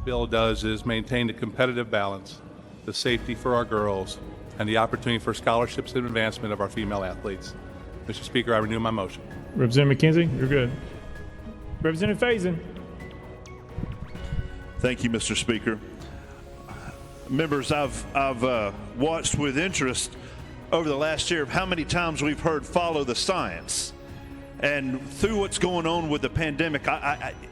bill does is maintain the competitive balance, the safety for our girls, and the opportunity for scholarships and advancement of our female athletes. Mr. Speaker, I renew my motion. Representative McKenzie, you're good. Representative Faison. Thank you, Mr. Speaker. Members, I've watched with interest over the last year of how many times we've heard follow the science. And through what's going on with the pandemic,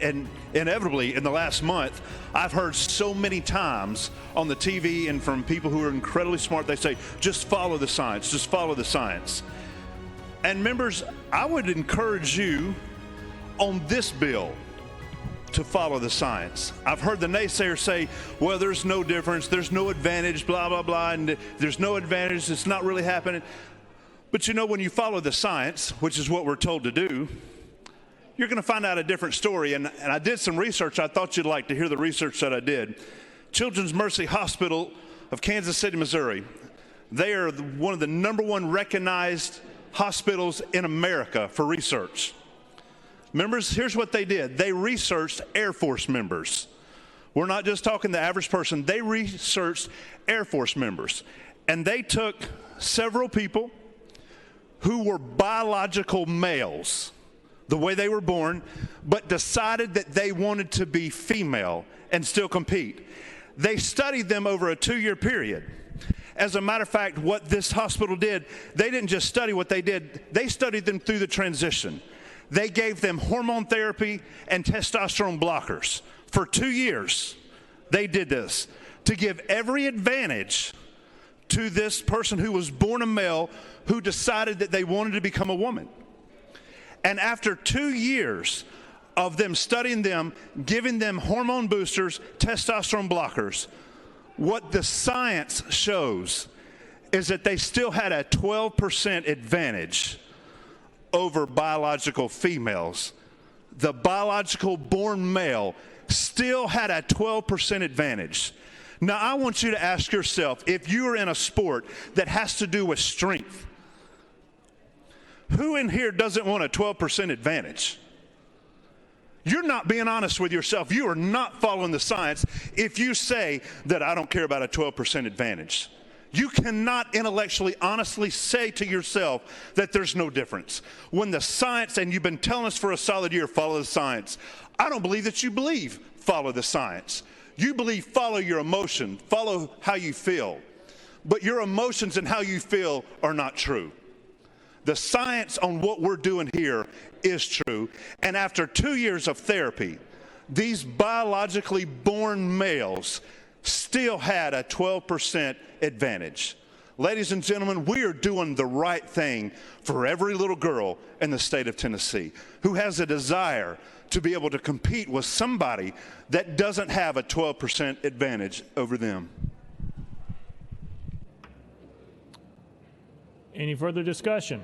and inevitably in the last month, I've heard so many times on the TV and from people who are incredibly smart, they say, just follow the science, just follow the science. And members, I would encourage you on this bill to follow the science. I've heard the naysayers say, well, there's no difference, there's no advantage, blah, blah, blah, and there's no advantage, it's not really happening. But you know, when you follow the science, which is what we're told to do, you're going to find out a different story. And I did some research. I thought you'd like to hear the research that I did. Children's Mercy Hospital of Kansas City, Missouri. They are one of the #1 recognized hospitals in America for research. Members, here's what they did. They researched Air Force members. We're not just talking the average person. They researched Air Force members. And they took several people who were biological males, the way they were born, but decided that they wanted to be female and still compete. They studied them over a 2-year period. As a matter of fact, what this hospital did, they didn't just study what they did, they studied them through the transition. They gave them hormone therapy and testosterone blockers. For 2 years, they did this to give every advantage to this person who was born a male who decided that they wanted to become a woman. And after 2 years of them studying them, giving them hormone boosters, testosterone blockers, what the science shows is that they still had a 12% advantage over biological females. The biological born male still had a 12% advantage. Now, I want you to ask yourself, if you are in a sport that has to do with strength, who in here doesn't want a 12% advantage? You're not being honest with yourself. You are not following the science if you say that I don't care about a 12% advantage. You cannot intellectually, honestly say to yourself that there's no difference. When the science, and you've been telling us for a solid year, follow the science. I don't believe that you believe follow the science. You believe follow your emotion, follow how you feel. But your emotions and how you feel are not true. The science on what we're doing here is true. And after 2 years of therapy, these biologically born males still had a 12% advantage. Ladies and gentlemen, we are doing the right thing for every little girl in the state of Tennessee who has a desire to be able to compete with somebody that doesn't have a 12% advantage over them. Any further discussion?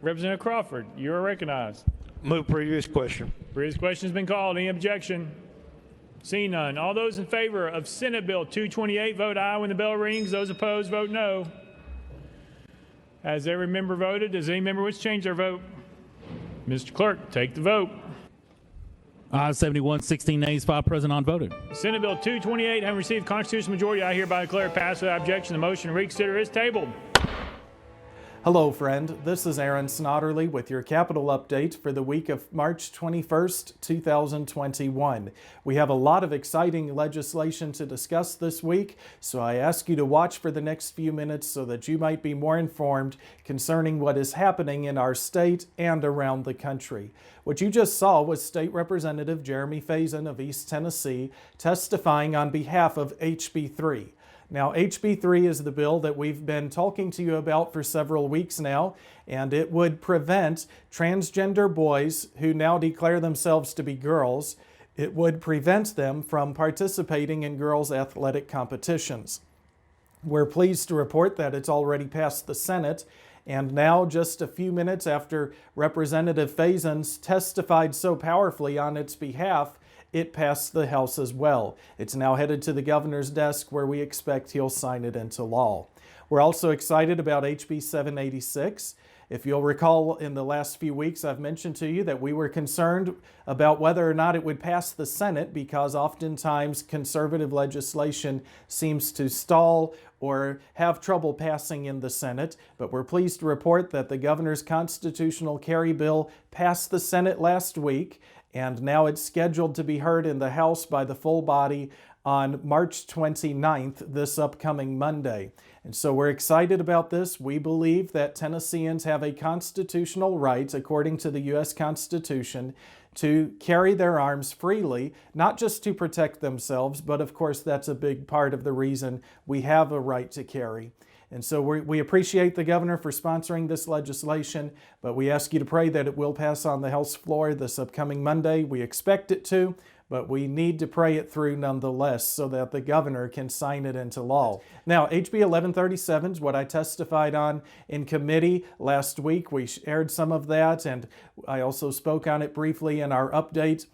Representative Crawford, you are recognized. Move previous question. Previous question has been called. Any objection? Seeing none. All those in favor of Senate Bill 228 vote aye when the bell rings. Those opposed vote no. Has every member voted? Does any member wish to change their vote? Mr. Clerk, take the vote. Ayes 71, 16 nays, 5 present, unvoted. Senate Bill 228 having received constitutional majority, I hereby declare it passed without objection. The motion to reconsider is tabled. Hello, friend. This is Aaron Snodderly with your Capitol update for the week of March 21st, 2021. We have a lot of exciting legislation to discuss this week, so I ask you to watch for the next few minutes so that you might be more informed concerning what is happening in our state and around the country. What you just saw was State Representative Jeremy Faison of East Tennessee testifying on behalf of HB 3. Now, HB 3 is the bill that we've been talking to you about for several weeks now, and it would prevent transgender boys who now declare themselves to be girls, it would prevent them from participating in girls' athletic competitions. We're pleased to report that it's already passed the Senate, and now, just a few minutes after Representative Faison testified so powerfully on its behalf, it passed the House as well. It's now headed to the governor's desk where we expect he'll sign it into law. We're also excited about HB 786. If you'll recall, in the last few weeks, I've mentioned to you that we were concerned about whether or not it would pass the Senate because oftentimes conservative legislation seems to stall or have trouble passing in the Senate. But we're pleased to report that the governor's constitutional carry bill passed the Senate last week, and now it's scheduled to be heard in the House by the full body on March 29th, this upcoming Monday. And so we're excited about this. We believe that Tennesseans have a constitutional right, according to the U.S. Constitution, to carry their arms freely, not just to protect themselves, but of course that's a big part of the reason we have a right to carry. And so we appreciate the governor for sponsoring this legislation, but we ask you to pray that it will pass on the House floor this upcoming Monday. We expect it to, but we need to pray it through nonetheless so that the governor can sign it into law. Now, HB 1137 is what I testified on in committee last week. We aired some of that, and I also spoke on it briefly in our update.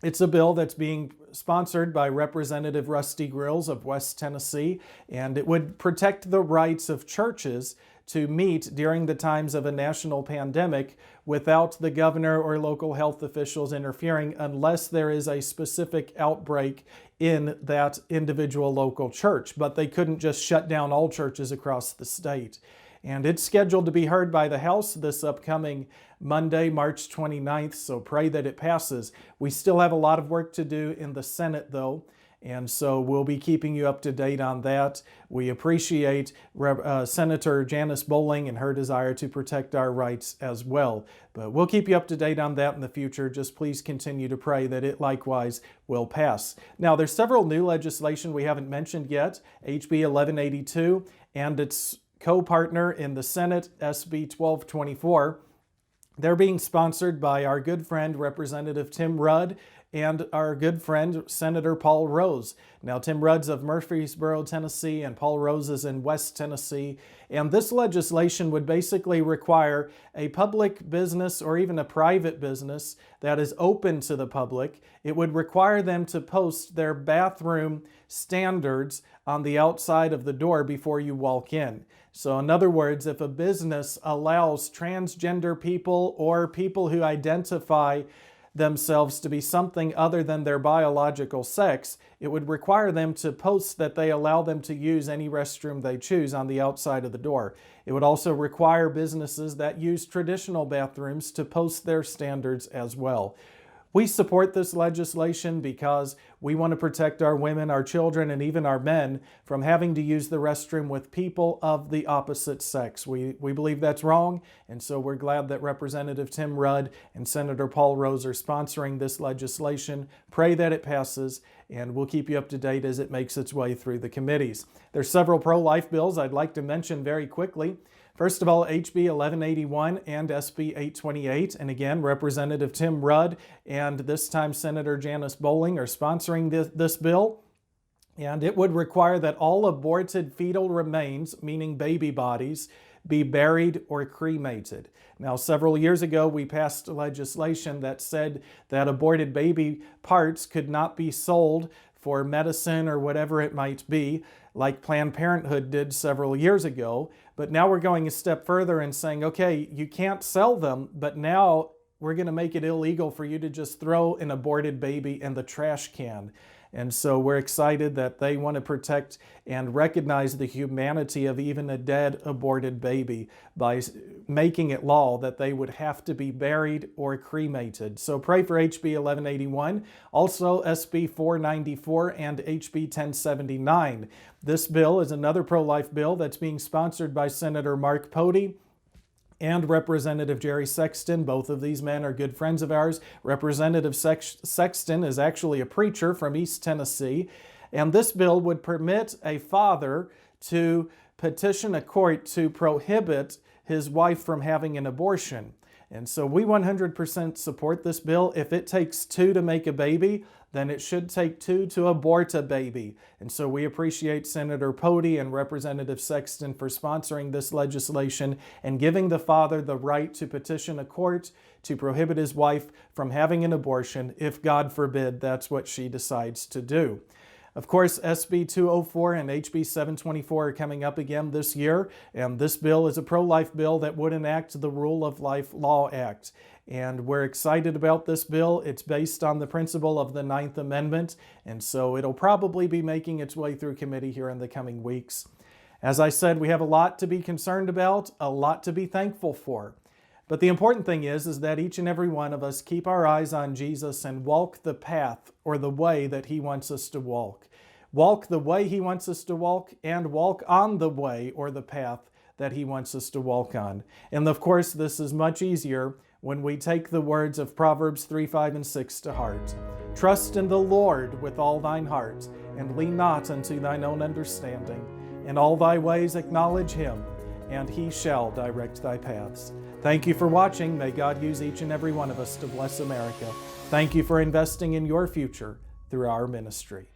It's a bill that's being sponsored by Representative Rusty Grills of West Tennessee, and it would protect the rights of churches to meet during the times of a national pandemic without the governor or local health officials interfering unless there is a specific outbreak in that individual local church. But they couldn't just shut down all churches across the state. And it's scheduled to be heard by the House this upcoming Monday, March 29th, so pray that it passes. We still have a lot of work to do in the Senate, though, and so we'll be keeping you up to date on that. We appreciate Senator Janice Bowling and her desire to protect our rights as well. But we'll keep you up to date on that in the future. Just please continue to pray that it likewise will pass. Now, there's several new legislation we haven't mentioned yet. HB 1182 and its co-partner in the Senate, SB 1224. They're being sponsored by our good friend, Representative Tim Rudd, and our good friend, Senator Paul Rose. Now, Tim Rudd's of Murfreesboro, Tennessee, and Paul Rose is in West Tennessee. And this legislation would basically require a public business or even a private business that is open to the public. It would require them to post their bathroom standards on the outside of the door before you walk in. So in other words, if a business allows transgender people or people who identify themselves to be something other than their biological sex, it would require them to post that they allow them to use any restroom they choose on the outside of the door. It would also require businesses that use traditional bathrooms to post their standards as well. We support this legislation because we want to protect our women, our children, and even our men from having to use the restroom with people of the opposite sex. We believe that's wrong, and so we're glad that Representative Tim Rudd and Senator Paul Rose are sponsoring this legislation. Pray that it passes, and we'll keep you up to date as it makes its way through the committees. There's several pro-life bills I'd like to mention very quickly. First of all, HB 1181 and SB 828, and again, Representative Tim Rudd and this time Senator Janice Bowling are sponsoring this bill. And it would require that all aborted fetal remains, meaning baby bodies, be buried or cremated. Now, several years ago, we passed legislation that said that aborted baby parts could not be sold for medicine or whatever it might be, like Planned Parenthood did several years ago. But now we're going a step further and saying, okay, you can't sell them, but now we're going to make it illegal for you to just throw an aborted baby in the trash can. And so we're excited that they want to protect and recognize the humanity of even a dead aborted baby by making it law that they would have to be buried or cremated. So pray for HB 1181, also SB 494 and HB 1079. This bill is another pro-life bill that's being sponsored by Senator Mark Pody and Representative Jerry Sexton. Both of these men are good friends of ours. Representative Sexton is actually a preacher from East Tennessee, and this bill would permit a father to petition a court to prohibit his wife from having an abortion. And so we 100% support this bill. If it takes two to make a baby, then it should take two to abort a baby. And so we appreciate Senator Pody and Representative Sexton for sponsoring this legislation and giving the father the right to petition a court to prohibit his wife from having an abortion if, God forbid, that's what she decides to do. Of course, SB 204 and HB 724 are coming up again this year, and this bill is a pro-life bill that would enact the Rule of Life Law Act. And we're excited about this bill. It's based on the principle of the Ninth Amendment, and so it'll probably be making its way through committee here in the coming weeks. As I said, we have a lot to be concerned about, a lot to be thankful for. But the important thing is that each and every one of us keep our eyes on Jesus and walk the path or the way that He wants us to walk. Walk the way He wants us to walk, and walk on the way or the path that He wants us to walk on. And of course, this is much easier when we take the words of Proverbs 3, 5, and 6 to heart. Trust in the Lord with all thine heart, and lean not unto thine own understanding. In all thy ways acknowledge Him, and He shall direct thy paths. Thank you for watching. May God use each and every one of us to bless America. Thank you for investing in your future through our ministry.